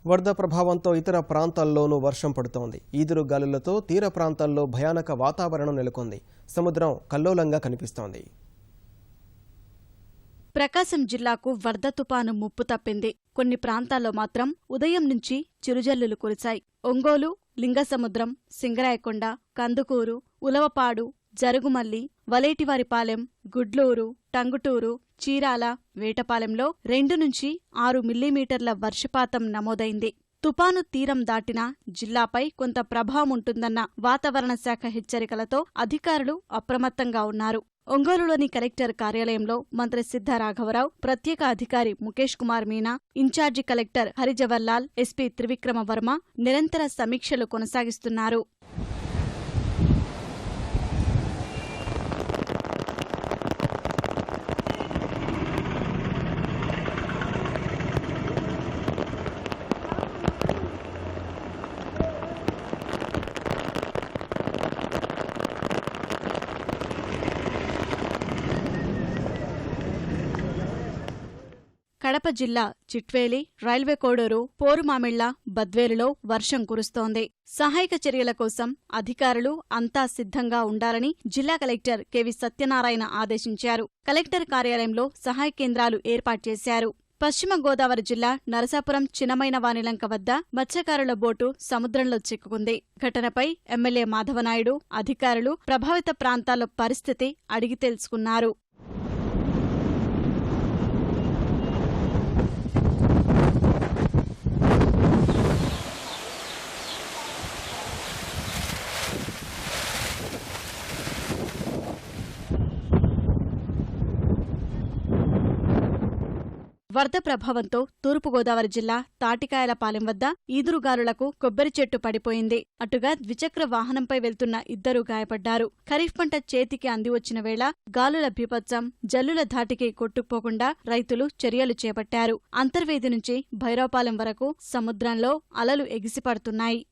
వరద ప్రభావంతో ఇతర ప్రాంతాల్లోనూ వర్షం పడుతోంది. ఈదురు గాలులతో తీర ప్రాంతాల్లో భయానక వాతావరణం నెలకొంది. సముద్రం కల్లోలంగా కనిపిస్తోంది. ప్రకాశం జిల్లాకు వరద తుపాను ముప్పు తప్పింది. కొన్ని ప్రాంతాల్లో మాత్రం ఉదయం నుంచి చిరుజల్లులు కురిశాయి. ఒంగోలు, లింగసముద్రం, సింగరాయకొండ, కందుకూరు, ఉలవపాడు, జరుగుమల్లి, వలేటివారిపాలెం, గుడ్లూరు, టంగుటూరు, చీరాల, వేటపాలెంలో 2 నుంచి 6 మిల్లీమీటర్ల వర్షపాతం నమోదైంది. తుపాను తీరం దాటినా జిల్లాపై కొంత ప్రభావం ఉంటుందన్న వాతావరణ శాఖ హెచ్చరికలతో అధికారులు అప్రమత్తంగా ఉన్నారు. ఒంగోలులోని కలెక్టర్ కార్యాలయంలో మంత్రి సిద్ధరాఘవరావు, ప్రత్యేక అధికారి Mukesh Kumar Meena, in charge collector Hari Jawaharlal, SP Trivikrama Varma నిరంతర సమీక్షలు కొనసాగిస్తున్నారు. కడప జిల్లా చిట్వేలి, రైల్వే కోడూరు, పోరుమామిళ్ల, బద్వేలులో వర్షం కురుస్తోంది. సహాయక చర్యల కోసం అధికారులు అంతా సిద్ధంగా ఉండాలని జిల్లా కలెక్టర్ కెవి సత్యనారాయణ ఆదేశించారు. కలెక్టర్ కార్యాలయంలో సహాయ కేంద్రాలు ఏర్పాటు చేశారు. పశ్చిమ గోదావరి జిల్లా నరసాపురం చినమైన వానిలంక వద్ద మత్స్యకారుల బోటు సముద్రంలో చిక్కుకుంది. ఘటనపై ఎమ్మెల్యే మాధవనాయుడు, అధికారులు ప్రభావిత ప్రాంతాల పరిస్థితి అడిగి తెలుసుకున్నారు. వరద ప్రభావంతో తూర్పుగోదావరి జిల్లా తాటికాయలపాలెం వద్ద ఈదురుగాలులకు కొబ్బరి చెట్టు పడిపోయింది. అటుగా ద్విచక్ర వాహనంపై వెళ్తున్న 2 గాయపడ్డారు. ఖరీఫ్ పంట చేతికి అందివచ్చిన వేళ గాలుల బీభత్సం, జల్లుల ధాటికి కొట్టుకుపోకుండా రైతులు చర్యలు చేపట్టారు. అంతర్వేది నుంచి భైరవపాలెం వరకు సముద్రంలో అలలు ఎగిసిపడుతున్నాయి.